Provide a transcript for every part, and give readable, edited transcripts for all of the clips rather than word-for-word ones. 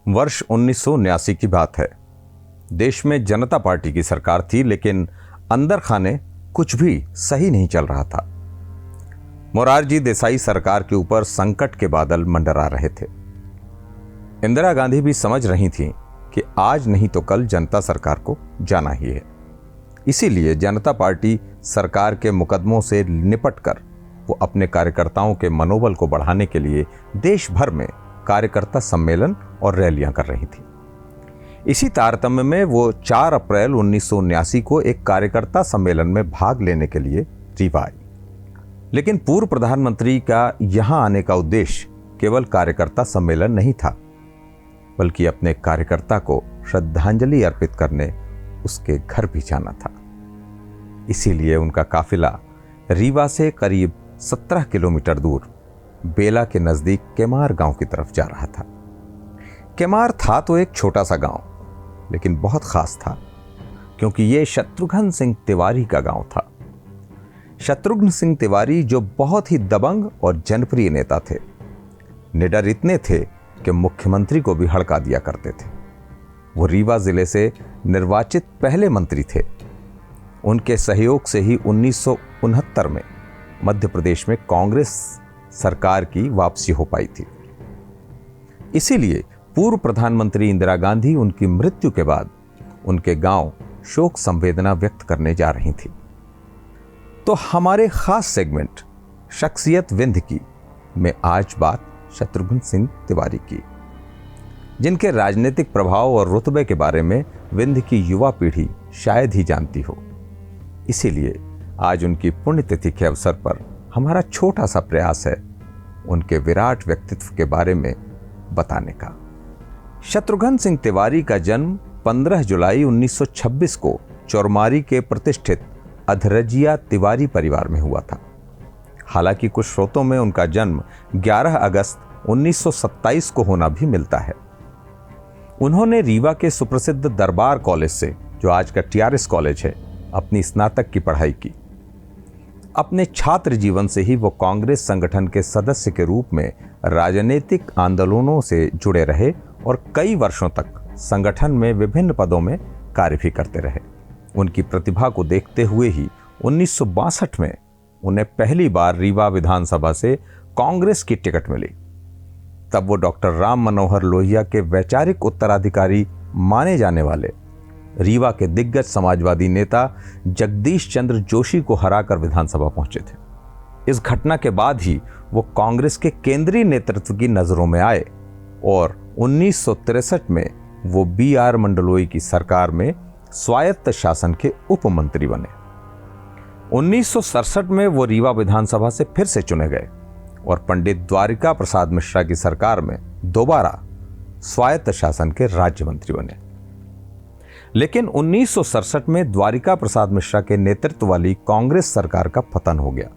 वर्ष 1979 की बात है। देश में जनता पार्टी की सरकार थी, लेकिन अंदर खाने कुछ भी सही नहीं चल रहा था। मोरारजी देसाई सरकार के ऊपर संकट के बादल मंडरा रहे थे। इंदिरा गांधी भी समझ रही थीं कि आज नहीं तो कल जनता सरकार को जाना ही है। इसीलिए जनता पार्टी सरकार के मुकदमों से निपटकर वो अपने कार्यकर्ताओं के मनोबल को बढ़ाने के लिए देश भर में कार्यकर्ता सम्मेलन और रैलियां कर रही थी। इसी तारतम्य में वो 4 अप्रैल 1979 को एक कार्यकर्ता सम्मेलन में भाग लेने के लिए रीवा आई। लेकिन पूर्व प्रधानमंत्री का यहां आने का उद्देश्य केवल कार्यकर्ता सम्मेलन नहीं था, बल्कि अपने कार्यकर्ता को श्रद्धांजलि अर्पित करने उसके घर भी जाना था। इसीलिए उनका काफिला रीवा से करीब 17 किलोमीटर दूर बेला के नजदीक केमार गांव की तरफ जा रहा था। केमार था तो एक छोटा सा गांव, लेकिन बहुत खास था क्योंकि यह शत्रुघ्न सिंह तिवारी का गांव था। शत्रुघ्न सिंह तिवारी जो बहुत ही दबंग और जनप्रिय नेता थे, निडर इतने थे कि मुख्यमंत्री को भी हड़का दिया करते थे। वो रीवा जिले से निर्वाचित पहले मंत्री थे। उनके सहयोग से ही 1969 में मध्य प्रदेश में कांग्रेस सरकार की वापसी हो पाई थी। इसीलिए पूर्व प्रधानमंत्री इंदिरा गांधी उनकी मृत्यु के बाद उनके गांव शोक संवेदना व्यक्त करने जा रही थी। तो हमारे खास सेगमेंट शख्सियत विंध्य की में आज बात शत्रुघ्न सिंह तिवारी की, जिनके राजनीतिक प्रभाव और रुतबे के बारे में विंध्य की युवा पीढ़ी शायद ही जानती हो। इसीलिए आज उनकी पुण्यतिथि के अवसर पर हमारा छोटा सा प्रयास है उनके विराट व्यक्तित्व के बारे में बताने का। शत्रुघ्न सिंह तिवारी का जन्म 15 जुलाई 1926 को चौरमारी के प्रतिष्ठित अधरजिया तिवारी परिवार में हुआ था। हालांकि कुछ स्रोतों में उनका जन्म 11 अगस्त 1927 को होना भी मिलता है। उन्होंने रीवा के सुप्रसिद्ध दरबार कॉलेज से, जो आज का TRS कॉलेज है, अपनी स्नातक की पढ़ाई की। अपने छात्र जीवन से ही वो कांग्रेस संगठन के सदस्य के रूप में राजनीतिक आंदोलनों से जुड़े रहे और कई वर्षों तक संगठन में विभिन्न पदों में कार्य भी करते रहे। उनकी प्रतिभा को देखते हुए ही 1962 में उन्हें पहली बार रीवा विधानसभा से कांग्रेस की टिकट मिली। तब वो डॉक्टर राम मनोहर लोहिया के वैचारिक उत्तराधिकारी माने जाने वाले रीवा के दिग्गज समाजवादी नेता जगदीश चंद्र जोशी को हराकर विधानसभा पहुंचे थे। इस घटना के बाद ही वो कांग्रेस के केंद्रीय नेतृत्व की नजरों में आए और 1963 में वो BR मंडलोई की सरकार में स्वायत्त शासन के उप मंत्री बने। 1967 में वो रीवा विधानसभा से फिर से चुने गए और पंडित द्वारिका प्रसाद मिश्रा की सरकार में दोबारा स्वायत्त शासन के राज्य मंत्री बने। लेकिन 1967 में द्वारिका प्रसाद मिश्रा के नेतृत्व वाली कांग्रेस सरकार का पतन हो गया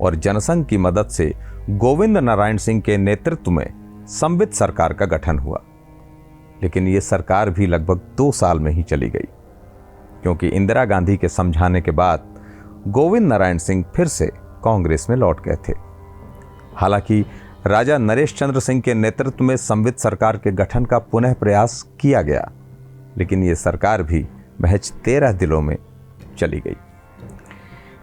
और जनसंघ की मदद से गोविंद नारायण सिंह के नेतृत्व में संवित सरकार का गठन हुआ। लेकिन यह सरकार भी लगभग 2 साल में ही चली गई, क्योंकि इंदिरा गांधी के समझाने के बाद गोविंद नारायण सिंह फिर से कांग्रेस में लौट गए थे। हालांकि राजा नरेश चंद्र सिंह के नेतृत्व में संवित सरकार के गठन का पुनः प्रयास किया गया, लेकिन यह सरकार भी महज 13 दिनों में चली गई।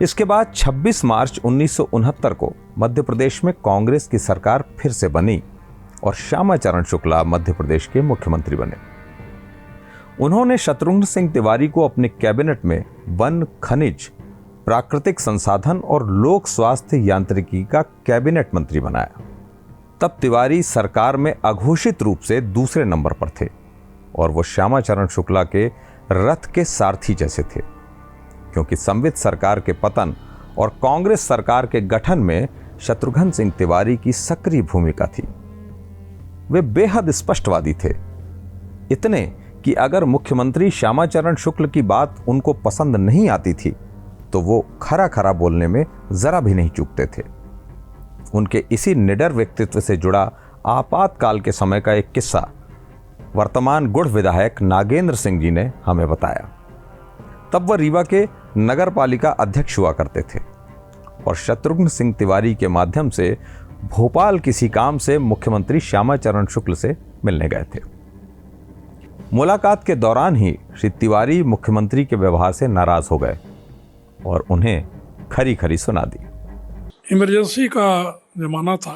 इसके बाद 26 मार्च 1969 को मध्य प्रदेश में कांग्रेस की सरकार फिर से बनी और श्यामाचरण शुक्ला मध्य प्रदेश के मुख्यमंत्री बने। उन्होंने शत्रुघ्न सिंह तिवारी को अपने कैबिनेट में वन, खनिज, प्राकृतिक संसाधन और लोक स्वास्थ्य यांत्रिकी का कैबिनेट मंत्री बनाया। तब तिवारी सरकार में अघोषित रूप से दूसरे नंबर पर थे और वो श्यामाचरण शुक्ला के रथ के सारथी जैसे थे, क्योंकि संवित सरकार के पतन और कांग्रेस सरकार के गठन में शत्रुघ्न सिंह तिवारी की सक्रिय भूमिका थी। वे बेहद स्पष्टवादी थे, इतने कि अगर मुख्यमंत्री श्यामाचरण शुक्ल की बात उनको पसंद नहीं आती थी तो वो खरा खरा बोलने में जरा भी नहीं चूकते थे। उनके इसी निडर व्यक्तित्व से जुड़ा आपातकाल के समय का एक किस्सा वर्तमान गुड़ विधायक नागेंद्र सिंह जी ने हमें बताया। तब वह रीवा के नगर पालिका अध्यक्ष हुआ करते थे और शत्रुघ्न सिंह तिवारी के माध्यम से भोपाल किसी काम से मुख्यमंत्री श्यामाचरण शुक्ल से मिलने गए थे। मुलाकात के दौरान ही श्री तिवारी मुख्यमंत्री के व्यवहार से नाराज हो गए और उन्हें खरी खरी सुना दी। इमरजेंसी का ज़माना था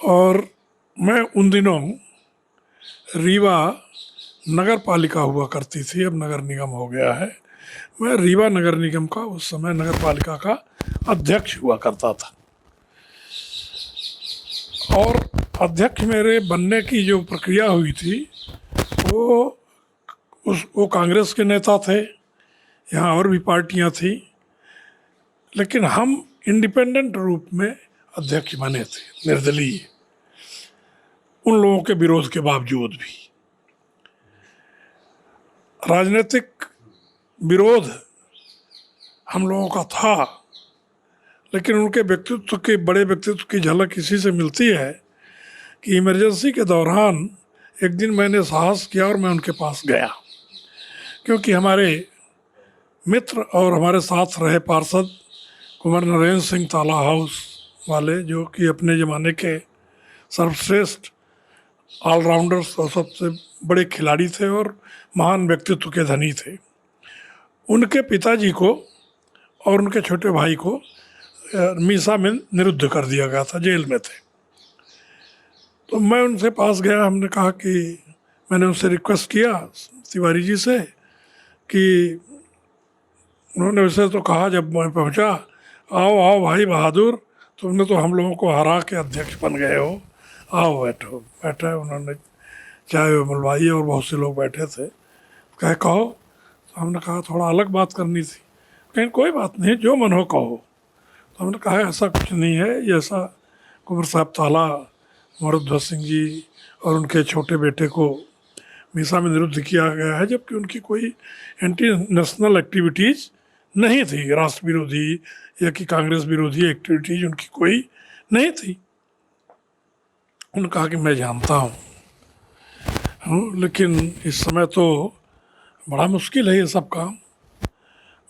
और मैं उन दिनों रीवा नगर पालिका हुआ करती थी, अब नगर निगम हो गया है। मैं रीवा नगर निगम का उस समय नगर पालिका का अध्यक्ष हुआ करता था और अध्यक्ष मेरे बनने की जो प्रक्रिया हुई थी वो कांग्रेस के नेता थे, यहाँ और भी पार्टियां थी, लेकिन हम इंडिपेंडेंट रूप में अध्यक्ष बने थे, निर्दलीय, उन लोगों के विरोध के बावजूद भी। राजनीतिक विरोध हम लोगों का था, लेकिन उनके व्यक्तित्व के, बड़े व्यक्तित्व की झलक इसी से मिलती है कि इमरजेंसी के दौरान एक दिन मैंने साहस किया और मैं उनके पास गया, क्योंकि हमारे मित्र और हमारे साथ रहे पार्षद कुंवर नरेंद्र सिंह ताला हाउस वाले, जो कि अपने ज़माने के सर्वश्रेष्ठ ऑलराउंडर्स और सबसे बड़े खिलाड़ी थे और महान व्यक्तित्व के धनी थे, उनके पिताजी को और उनके छोटे भाई को मीसा में निरुद्ध कर दिया गया था, जेल में थे। तो मैं उनसे पास गया, हमने कहा कि मैंने उनसे रिक्वेस्ट किया तिवारी जी से कि उन्होंने वैसे तो कहा जब मैं पहुंचा, आओ आओ भाई बहादुर, तुमने तो हम लोगों को हरा के अध्यक्ष बन गए हो, आओ बैठो। बैठे, उन्होंने चाय बुलवाई और बहुत से लोग बैठे थे। कहो, तो हमने कहा थोड़ा अलग बात करनी थी। कहीं कोई बात नहीं, जो मन हो कहो। तो हमने कहा ऐसा कुछ नहीं है, ये ऐसा कुंवर साहब ताला मोहम्मद सिंह जी और उनके छोटे बेटे को मीसा में निरुद्ध किया गया है, जबकि उनकी कोई एंटी नेशनल एक्टिविटीज़ नहीं थी, राष्ट्र विरोधी या कि कांग्रेस विरोधी एक्टिविटीज उनकी कोई नहीं थी। उन्होंने कहा कि मैं जानता हूँ, लेकिन इस समय तो बड़ा मुश्किल है ये सब काम,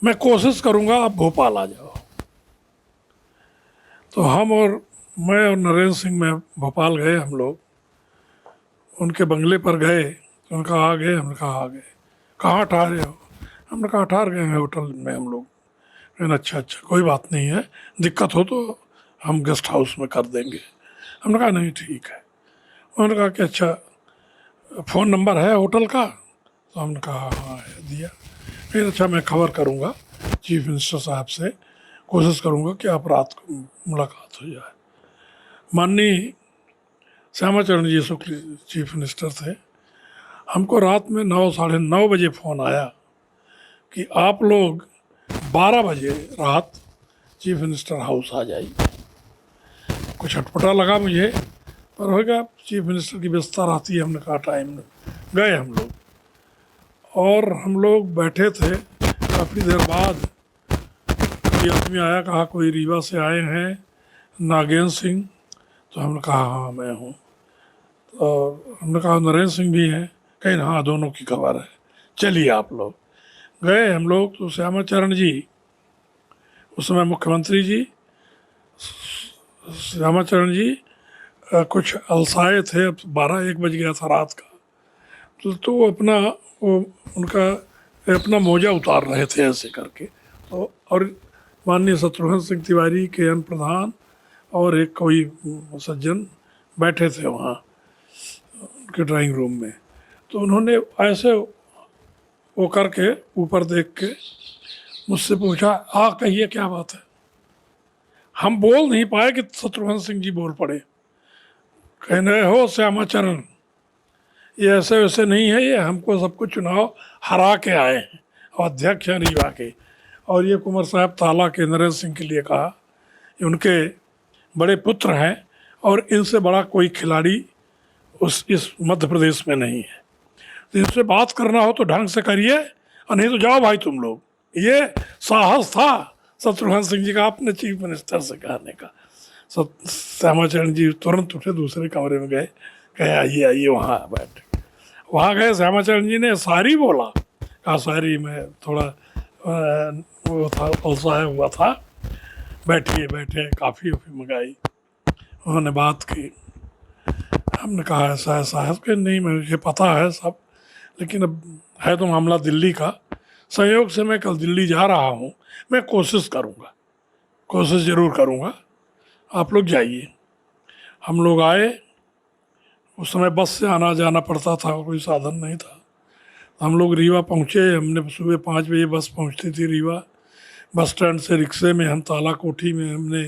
मैं कोशिश करूँगा, आप भोपाल आ जाओ। तो मैं और नरेंद्र सिंह में भोपाल गए, हम लोग उनके बंगले पर गए। उन्होंने कहा आ गए, हमने कहा आ गए। कहाँ ठहरे हो? हमने कहा ठहर गए हैं होटल में हम लोग। लेकिन अच्छा कोई बात नहीं है, दिक्कत हो तो हम गेस्ट हाउस में कर देंगे। हमने कहा नहीं ठीक है। उन्होंने कहा कि अच्छा फ़ोन नंबर है होटल का? तो हमने कहा हाँ है, दिया। फिर अच्छा मैं खबर करूँगा चीफ मिनिस्टर साहब से, कोशिश करूँगा कि आप रात को मुलाकात हो जाए। माननीय श्यामाचरण जी शुक्ल चीफ मिनिस्टर थे, हमको रात में 9 साढ़े 9 बजे फ़ोन आया कि आप लोग 12 बजे रात चीफ मिनिस्टर हाउस आ जाइए। कुछ अटपटा लगा मुझे, पर होगा, चीफ मिनिस्टर की व्यवस्था रहती है। हमने कहा टाइम, गए हम लोग और हम लोग बैठे थे। काफ़ी देर बाद कोई आदमी आया, कहा कोई रीवा से आए हैं, नागेंद्र सिंह। तो हमने कहा हाँ मैं हूँ। तो हमने कहा नरेंद्र सिंह भी हैं? कहीं हाँ दोनों की खबर है, चलिए आप लोग। गए हम लोग तो श्यामाचरण जी, उस समय मुख्यमंत्री जी श्यामाचरण जी कुछ अलसाए थे, 12-1 बज गया था रात का। तो उनका अपना मोजा उतार रहे थे ऐसे करके। तो और माननीय शत्रुघ्न सिंह तिवारी के अन प्रधान और एक कोई सज्जन बैठे थे वहाँ उनके ड्राइंग रूम में। तो उन्होंने ऐसे वो करके ऊपर देख के मुझसे पूछा, कहिए क्या बात है। हम बोल नहीं पाए कि शत्रुघ्न सिंह जी बोल पड़े, कह रहे हो श्यामाचरण, ये ऐसे वैसे नहीं है, ये हमको सबको चुनाव हरा के आए हैं और अध्यक्ष हैं रीवा के, और ये कुंवर साहब ताला के नरेंद्र सिंह के लिए कहा, उनके बड़े पुत्र हैं और इनसे बड़ा कोई खिलाड़ी इस मध्य प्रदेश में नहीं है। तो इनसे बात करना हो तो ढंग से करिए, और नहीं तो जाओ भाई तुम लोग। ये साहस था शत्रुघ्न सिंह जी का अपने चीफ मिनिस्टर से कहने का। श्यामाचरण जी तुरंत उठे, दूसरे कमरे में गए, कहे आइए आइए वहाँ बैठे। वहाँ गए, श्यामाचरण जी ने सारी बोला। कहा सारी में थोड़ा वो था, उत्साह हुआ था। बैठिए बैठे, काफ़ी मंगाई, उन्होंने बात की। हमने कहा ऐसा ऐसा है कि नहीं मुझे पता है सब, लेकिन अब है तो मामला दिल्ली का, संयोग से मैं कल दिल्ली जा रहा हूँ, मैं कोशिश ज़रूर करूँगा, आप लोग जाइए। हम लोग आए, उस समय बस से आना जाना पड़ता था, कोई साधन नहीं था। हम लोग रीवा पहुँचे, हमने सुबह 5 बजे बस पहुँचती थी रीवा। बस स्टैंड से रिक्शे में हम ताला कोठी में हमने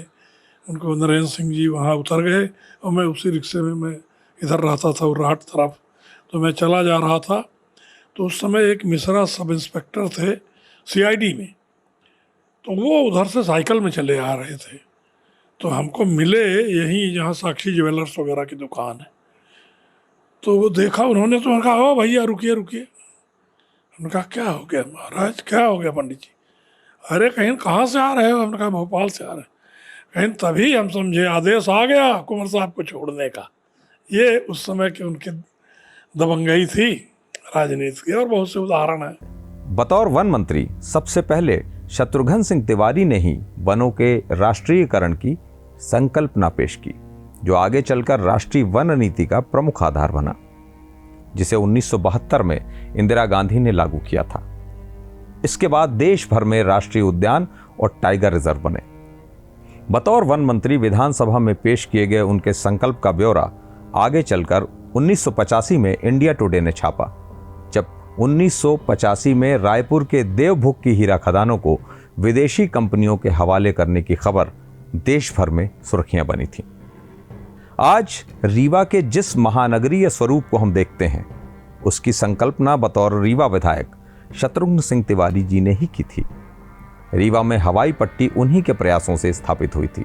उनको नरेंद्र सिंह जी वहाँ उतर गए, और मैं उसी रिक्शे में मैं इधर रहता था उर्राट तरफ, तो मैं चला जा रहा था। तो उस समय एक मिश्रा सब इंस्पेक्टर थे CID में, तो वो उधर से साइकिल में चले आ रहे थे, तो हमको मिले यहीं जहाँ साक्षी ज्वेलर्स वगैरह की दुकान है। तो वो देखा उन्होंने, तो कहा ओ भैया रुकिए रुकिए। उन्होंने कहा क्या हो गया महाराज, क्या हो गया पंडित जी? अरे कहीं कहाँ से आ रहे हो? हमने कहा भोपाल से आ रहे हैं। कहीं तभी हम समझे आदेश आ गया कुंवर साहब को छोड़ने का। ये उस समय की उनकी दबंगई थी राजनीति की, और बहुत से उदाहरण है। बतौर वन मंत्री सबसे पहले शत्रुघ्न सिंह तिवारी ने ही वनों के राष्ट्रीयकरण की संकल्पना पेश की, जो आगे चलकर राष्ट्रीय वन नीति का प्रमुख आधार बना, जिसे 1972 में इंदिरा गांधी ने लागू किया था। इसके बाद देश भर में राष्ट्रीय उद्यान और टाइगर रिजर्व बने। बतौर वन मंत्री विधानसभा में पेश किए गए उनके संकल्प का ब्यौरा आगे चलकर 1985 में इंडिया टुडे ने छापा, जब 1985 में रायपुर के देवभूख की हीरा खदानों को विदेशी कंपनियों के हवाले करने की खबर देश भर में सुर्खियां बनी थी। आज रीवा के जिस महानगरीय स्वरूप को हम देखते हैं, उसकी संकल्पना बतौर रीवा विधायक शत्रुघ्न सिंह तिवारी जी ने ही की थी। रीवा में हवाई पट्टी उन्हीं के प्रयासों से स्थापित हुई थी।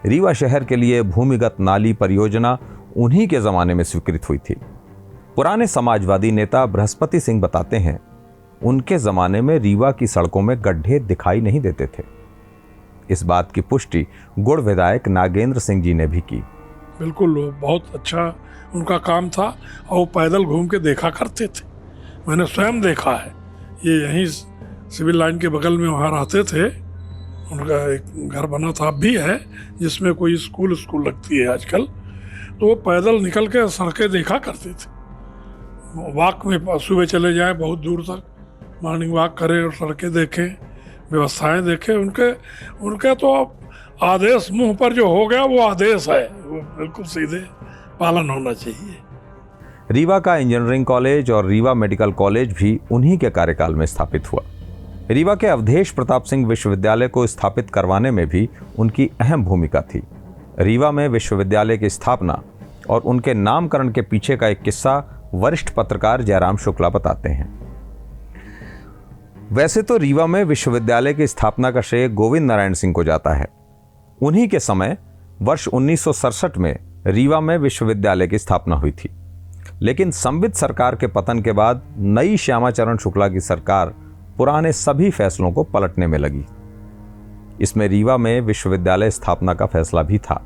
रीवा शहर के लिए भूमिगत नाली परियोजना उन्हीं के जमाने में स्वीकृत हुई थी। पुराने समाजवादी नेता बृहस्पति सिंह बताते हैं, उनके जमाने में रीवा की सड़कों में गड्ढे दिखाई नहीं देते थे। इस बात की पुष्टि गुड़ विधायक नागेंद्र सिंह जी ने भी की। बिल्कुल, बहुत अच्छा उनका काम था, और वो पैदल घूम के देखा करते थे। मैंने स्वयं देखा है। ये यहीं सिविल लाइन के बगल में वहाँ रहते थे। उनका एक घर बना था, अब भी है, जिसमें कोई स्कूल लगती है आजकल। तो वो पैदल निकल के सड़कें देखा करते थे। वॉक में सुबह चले जाएं बहुत दूर तक, मॉर्निंग वॉक करें और सड़कें देखें, व्यवस्थाएं देखें। उनके तो आदेश मुंह पर जो हो गया वो आदेश है, वो बिल्कुल सीधे पालन होना चाहिए। रीवा का इंजीनियरिंग कॉलेज और रीवा मेडिकल कॉलेज भी उन्हीं के कार्यकाल में स्थापित हुआ। रीवा के अवधेश प्रताप सिंह विश्वविद्यालय को स्थापित करवाने में भी उनकी अहम भूमिका थी। रीवा में विश्वविद्यालय की स्थापना और उनके नामकरण के पीछे का एक किस्सा वरिष्ठ पत्रकार जयराम शुक्ला बताते हैं। वैसे तो रीवा में विश्वविद्यालय की स्थापना का श्रेय गोविंद नारायण सिंह को जाता है। उन्हीं के समय वर्ष 1967 में रीवा में विश्वविद्यालय की स्थापना हुई थी, लेकिन संवित सरकार के पतन के बाद नई श्यामाचरण शुक्ला की सरकार पुराने सभी फैसलों को पलटने में लगी। इसमें रीवा में विश्वविद्यालय स्थापना का फैसला भी था,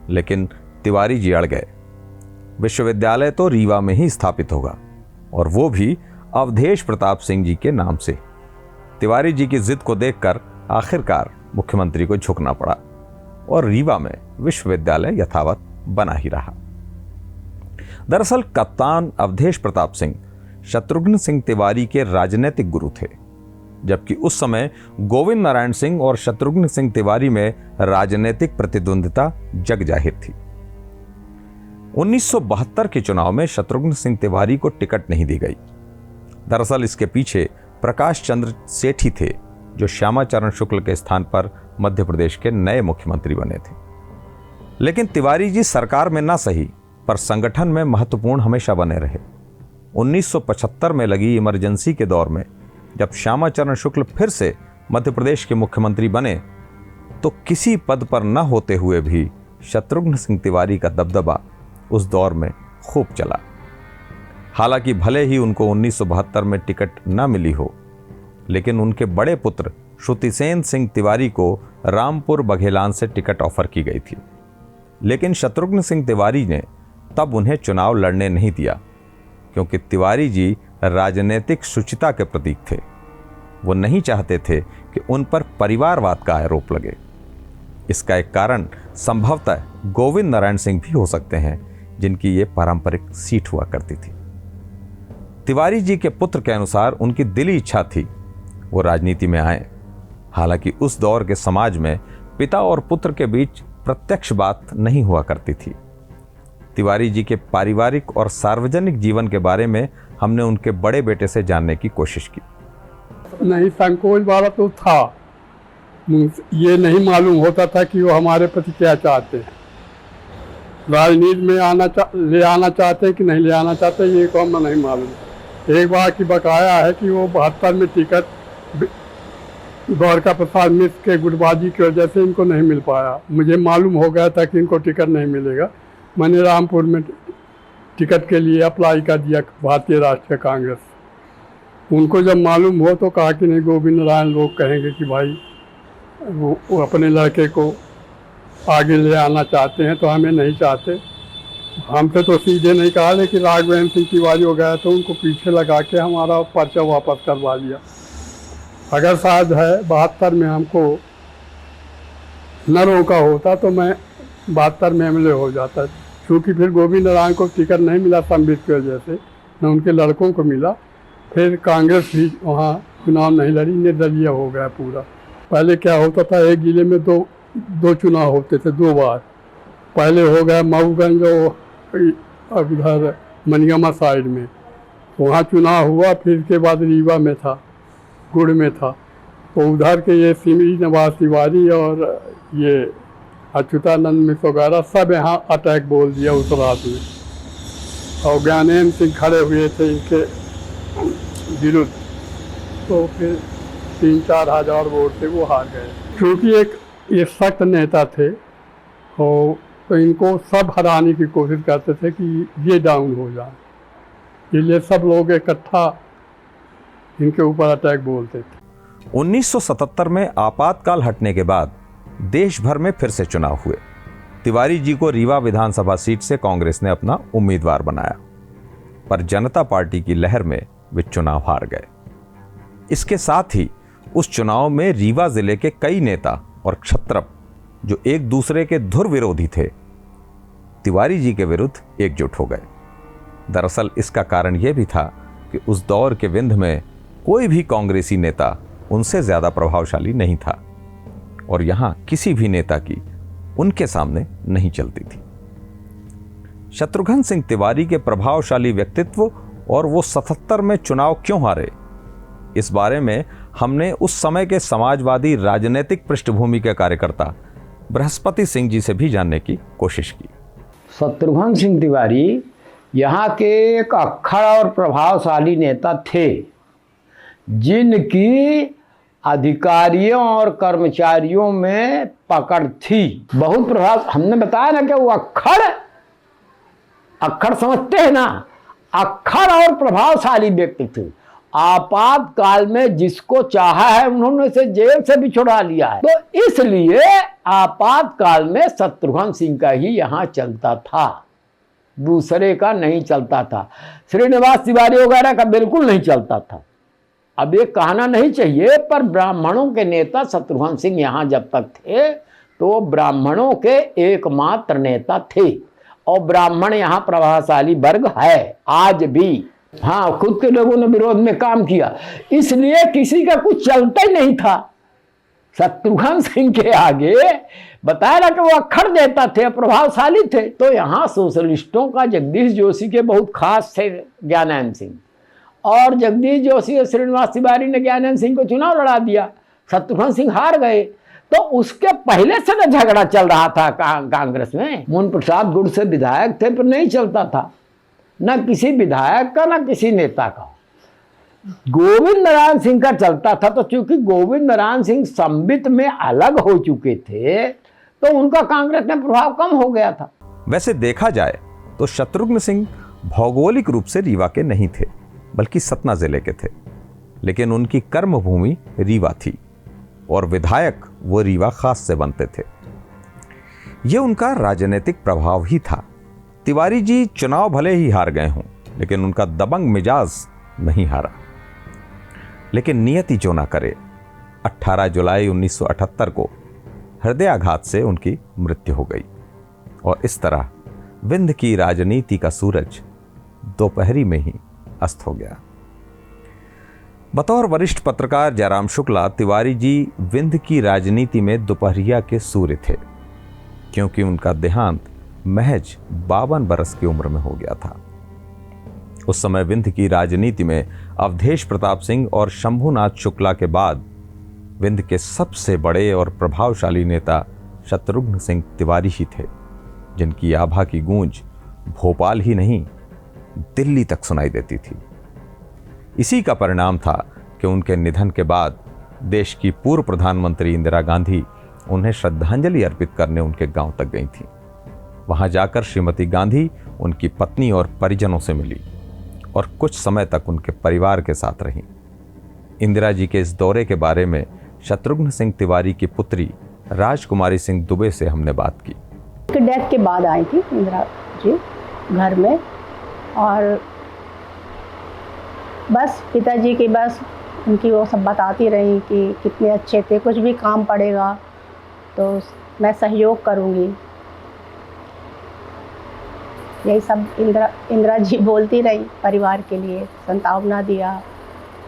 लेकिन तिवारी जी अड़ गए। विश्वविद्यालय तो रीवा में ही स्थापित होगा, और वो भी अवधेश प्रताप सिंह जी के नाम से। तिवारी जी की जिद को देखकर आखिरकार मुख्यमंत्री को झुकना पड़ा, और रीवा में विश्वविद्यालय यथावत बना ही रहा। दरअसल कप्तान अवधेश प्रताप सिंह शत्रुघ्न सिंह तिवारी के राजनीतिक गुरु थे, जबकि उस समय गोविंद नारायण सिंह और शत्रुघ्न सिंह तिवारी में राजनीतिक प्रतिद्वंदिता जग जाहिर थी। 1972 के चुनाव में शत्रुघ्न सिंह तिवारी को टिकट नहीं दी गई। दरअसल इसके पीछे प्रकाश चंद्र सेठी थे, जो श्यामाचरण शुक्ल के स्थान पर मध्य प्रदेश के नए मुख्यमंत्री बने थे। लेकिन तिवारी जी सरकार में ना सही, पर संगठन में महत्वपूर्ण हमेशा बने रहे। 1975 में लगी इमरजेंसी के दौर में जब श्यामाचरण शुक्ल फिर से मध्य प्रदेश के मुख्यमंत्री बने, तो किसी पद पर न होते हुए भी शत्रुघ्न सिंह तिवारी का दबदबा उस दौर में खूब चला। हालांकि भले ही उनको 1972 में टिकट न मिली हो, लेकिन उनके बड़े पुत्र श्रुतिसेन सिंह तिवारी को रामपुर बघेलान से टिकट ऑफर की गई थी। लेकिन शत्रुघ्न सिंह तिवारी ने तब उन्हें चुनाव लड़ने नहीं दिया, क्योंकि तिवारी जी राजनीतिक शुचिता के प्रतीक थे। वो नहीं चाहते थे कि उन पर परिवारवाद का आरोप लगे। इसका एक कारण संभवतः गोविंद नारायण सिंह भी हो सकते हैं जिनकी ये पारंपरिक सीट हुआ करती थी। तिवारी जी के पुत्र के अनुसार उनकी दिली इच्छा थी वो राजनीति में आए। हालांकि उस दौर के समाज में पिता और पुत्र के बीच प्रत्यक्ष बात नहीं हुआ करती थी। तिवारी जी के पारिवारिक और सार्वजनिक जीवन के बारे में हमने उनके बड़े बेटे से जानने की कोशिश की। नहीं, संकोच वाला तो था। ये नहीं मालूम होता था कि वो हमारे प्रति क्या चाहते हैं, राजनीति में ले आना चाहते हैं कि नहीं ले आना चाहते, ये को हमें नहीं मालूम। एक बार की बकाया है कि वो 72 में टिकट द्वारका प्रसाद मिश्र के गुटबाजी की वजह से इनको नहीं मिल पाया। मुझे मालूम हो गया था कि इनको टिकट नहीं मिलेगा। मैंने रामपुर में टिकट के लिए अप्लाई कर दिया भारतीय राष्ट्रीय कांग्रेस। उनको जब मालूम हो तो कहा कि नहीं, गोविंद नारायण लोग कहेंगे कि भाई वो अपने लड़के को आगे ले आना चाहते हैं, तो हमें नहीं चाहते। हमसे तो सीधे नहीं कहा, लेकिन राघवेंद्र सिंह तिवारी हो गया तो उनको पीछे लगा के हमारा पर्चा वापस करवा लिया। अगर शायद है 72 में हमको न रोका होता तो मैं 72 में एमएलए हो जाता, क्योंकि फिर गोविंद नारायण को टिकट नहीं मिला संबित की वजह से, न उनके लड़कों को मिला। फिर कांग्रेस भी वहाँ चुनाव नहीं लड़ी, निर्दलीय हो गया पूरा। पहले क्या होता था, एक जिले में दो चुनाव होते थे 2 बार। पहले हो गया मऊगंज और उधर मनियामा साइड में, वहाँ चुनाव हुआ। फिर के बाद रीवा में था, गुड़ में था। तो उधर के ये सिमरी नवाज तिवारी और ये अच्युतानंद मिश्र वगैरह सब यहाँ अटैक बोल दिया उस रात में, और ज्ञानेंद्र सिंह खड़े हुए थे इनके विरुद्ध। तो फिर 3-4 हज़ार वोट से वो हार गए। क्योंकि ये सख्त नेता थे और तो इनको सब हराने की कोशिश करते थे कि ये डाउन हो जाए, इसलिए सब लोग इकट्ठा इनके ऊपर अटैक बोलते थे। 1977 में आपातकाल हटने के बाद देश भर में फिर से चुनाव हुए। तिवारी जी को रीवा विधानसभा सीट से कांग्रेस ने अपना उम्मीदवार बनाया, पर जनता पार्टी की लहर में वे चुनाव हार गए। इसके साथ ही उस चुनाव में रीवा जिले के कई नेता और क्षत्रप, जो एक दूसरे के धुर विरोधी थे, तिवारी जी के विरुद्ध एकजुट हो गए। दरअसल इसका कारण यह भी था कि उस दौर के विंध्य में कोई भी कांग्रेसी नेता उनसे ज्यादा प्रभावशाली नहीं था, और यहां किसी भी नेता की उनके सामने नहीं चलती थी। शत्रुघ्न सिंह तिवारी के प्रभावशाली व्यक्तित्व और वो 77 में चुनाव क्यों हारे, इस बारे में हमने उस समय के समाजवादी राजनीतिक पृष्ठभूमि के कार्यकर्ता बृहस्पति सिंह जी से भी जानने की कोशिश की। शत्रुघ्न सिंह तिवारी यहाँ के एक अक्खड़ और प्रभावशाली नेता थे, जिनकी अधिकारियों और कर्मचारियों में पकड़ थी, बहुत प्रभाव। हमने बताया ना कि वो अक्खड़ समझते हैं ना, अक्खड़ और प्रभावशाली व्यक्ति थे। आपातकाल में जिसको चाहा है उन्होंने से जेल से भी छुड़ा लिया है। तो इसलिए आपातकाल में शत्रुघ्न सिंह का ही यहाँ चलता था, दूसरे का नहीं चलता था। श्रीनिवास तिवारी वगैरह का बिल्कुल नहीं चलता था। अब ये कहना नहीं चाहिए, पर ब्राह्मणों के नेता शत्रुघ्न सिंह यहाँ जब तक थे तो ब्राह्मणों के एकमात्र नेता थे, और ब्राह्मण यहाँ प्रभावशाली वर्ग है आज भी। हाँ, खुद के लोगों ने विरोध में काम किया, इसलिए किसी का कुछ चलता ही नहीं था। शत्रुघ्न सिंह के आगे बताया ना कि वो अक्खड़ नेता थे, प्रभावशाली थे। तो यहाँ सोशलिस्टों का जगदीश जोशी के बहुत खास थे ज्ञानेंद्र सिंह, और जगदीश जोशी और श्रीनिवास तिवारी ने ज्ञानेंद्र सिंह को चुनाव लड़ा दिया। शत्रुघ्न सिंह हार गए। तो उसके पहले से न झगड़ा चल रहा था कांग्रेस में। मोहन प्रसाद गुड़ से विधायक थे, पर नहीं चलता था न किसी विधायक का न किसी नेता का। गोविंद नारायण सिंह का चलता था। तो चूंकि गोविंद नारायण सिंह संबित में अलग हो चुके थे तो उनका कांग्रेस में प्रभाव कम हो गया था। वैसे देखा जाए तो शत्रुघ्न सिंह भौगोलिक रूप से रीवा के नहीं थे, बल्कि सतना जिले के थे, लेकिन उनकी कर्मभूमि रीवा थी और विधायक वो रीवा खास से बनते थे। ये उनका राजनीतिक प्रभाव ही था। तिवारी जी चुनाव भले ही हार गए हों, लेकिन उनका दबंग मिजाज नहीं हारा। लेकिन नियति जो ना करे, 18 जुलाई 1978 को हृदयाघात से उनकी मृत्यु हो गई, और इस तरह विंध्य की राजनीति का सूरज दोपहरी में ही अस्त हो गया। बतौर वरिष्ठ पत्रकार जयराम शुक्ला, तिवारी जी विंध्य की राजनीति में दोपहरिया के सूर्य थे, क्योंकि उनका देहांत महज 52 बरस की उम्र में हो गया था। उस समय विंध्य की राजनीति में अवधेश प्रताप सिंह और शंभुनाथ शुक्ला के बाद विंध्य के सबसे बड़े और प्रभावशाली नेता शत्रुघ्न सिंह तिवारी ही थे, जिनकी आभा की गूंज भोपाल ही नहीं दिल्ली तक सुनाई देती थी। इसी का परिणाम था कि उनके निधन के बाद देश की पूर्व प्रधानमंत्री इंदिरा गांधी उन्हें श्रद्धांजलि अर्पित करने उनके गांव तक गई थीं। वहां जाकर श्रीमती गांधी उनकी पत्नी और परिजनों से मिली और कुछ समय तक उनके परिवार के साथ रहीं। इंदिरा जी के इस दौरे के बारे में शत्रुघ्न सिंह तिवारी की पुत्री राजकुमारी सिंह दुबे से हमने बात की। डेथ के बाद आई थी इंदिरा जी घर में, और बस पिताजी की बस उनकी वो सब बताती रही कि कितने अच्छे थे, कुछ भी काम पड़ेगा तो मैं सहयोग करूँगी, यही सब इंदिरा जी बोलती रही। परिवार के लिए सांत्वना दिया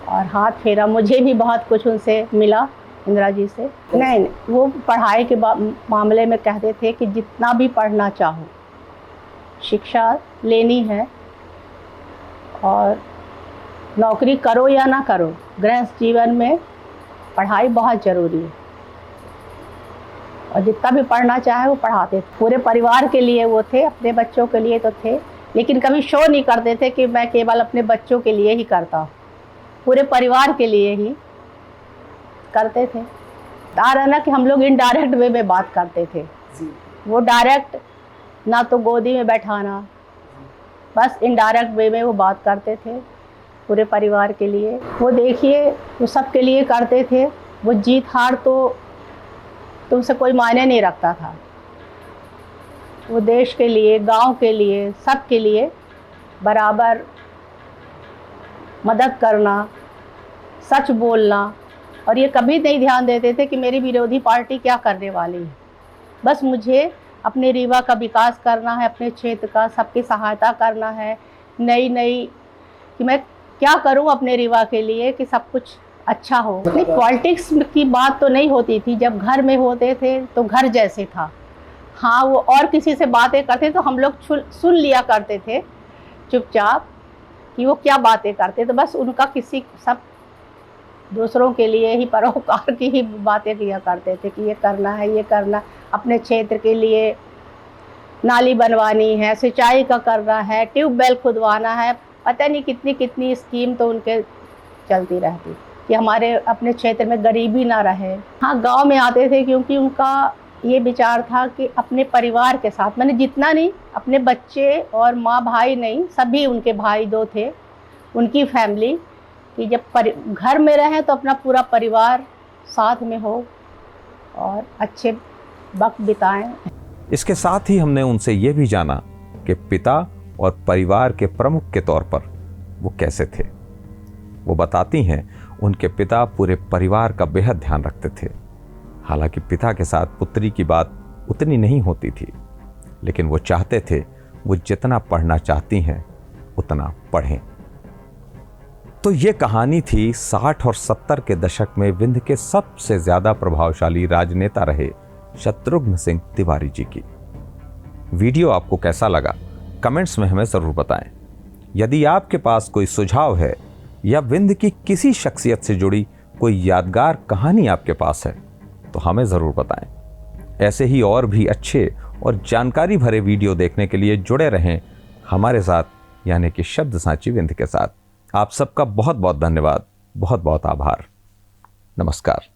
और हाथ फेरा। मुझे भी बहुत कुछ उनसे मिला, इंदिरा जी से। नहीं, वो पढ़ाई के मामले में कहते थे कि जितना भी पढ़ना चाहो, शिक्षा लेनी है और नौकरी करो या ना करो, गृहस्थ जीवन में पढ़ाई बहुत ज़रूरी है, और जितना भी पढ़ना चाहे वो पढ़ाते थे। पूरे परिवार के लिए वो थे, अपने बच्चों के लिए तो थे, लेकिन कभी शो नहीं करते थे कि मैं केवल अपने बच्चों के लिए ही करता हूँ, पूरे परिवार के लिए ही करते थे। आ रहा ना कि हम लोग इनडायरेक्ट वे में बात करते थे, वो डायरेक्ट ना तो गोदी में बैठाना, बस इनडायरेक्ट वे में वो बात करते थे पूरे परिवार के लिए। वो देखिए वो सबके लिए करते थे। वो जीत हार तो उसे कोई मायने नहीं रखता था। वो देश के लिए, गांव के लिए, सबके लिए बराबर मदद करना, सच बोलना, और ये कभी नहीं ध्यान देते थे कि मेरी विरोधी पार्टी क्या करने वाली है। बस मुझे अपने रीवा का विकास करना है, अपने क्षेत्र का, सबकी सहायता करना है, नई कि मैं क्या करूं अपने रीवा के लिए कि सब कुछ अच्छा हो। नहीं, पॉलिटिक्स की बात तो नहीं होती थी। जब घर में होते थे तो घर जैसे था। हाँ, वो और किसी से बातें करते तो हम लोग सुन लिया करते थे चुपचाप कि वो क्या बातें करते। तो बस उनका सब दूसरों के लिए ही परोपकार की ही बातें किया करते थे कि ये करना है, ये करना, अपने क्षेत्र के लिए नाली बनवानी है, सिंचाई का करना है, ट्यूबवेल खुदवाना है, पता नहीं कितनी स्कीम तो उनके चलती रहती कि हमारे अपने क्षेत्र में गरीबी ना रहे। हाँ, गांव में आते थे क्योंकि उनका ये विचार था कि अपने परिवार के साथ, मैंने जितना नहीं, अपने बच्चे और माँ भाई नहीं, सभी उनके भाई 2 थे, उनकी फैमिली, कि जब घर में रहें तो अपना पूरा परिवार साथ में हो और अच्छे वक्त बिताएं। इसके साथ ही हमने उनसे ये भी जाना कि पिता और परिवार के प्रमुख के तौर पर वो कैसे थे। वो बताती हैं उनके पिता पूरे परिवार का बेहद ध्यान रखते थे। हालांकि पिता के साथ पुत्री की बात उतनी नहीं होती थी, लेकिन वो चाहते थे वो जितना पढ़ना चाहती हैं उतना पढ़ें। तो ये कहानी थी 60 और 70 के दशक में विंध्य के सबसे ज्यादा प्रभावशाली राजनेता रहे शत्रुघ्न सिंह तिवारी जी की। वीडियो आपको कैसा लगा कमेंट्स में हमें जरूर बताएं। यदि आपके पास कोई सुझाव है या विंध्य की किसी शख्सियत से जुड़ी कोई यादगार कहानी आपके पास है तो हमें ज़रूर बताएं। ऐसे ही और भी अच्छे और जानकारी भरे वीडियो देखने के लिए जुड़े रहें हमारे साथ, यानी कि शब्द साची विंध्य के साथ। आप सबका बहुत बहुत धन्यवाद, बहुत बहुत आभार। नमस्कार।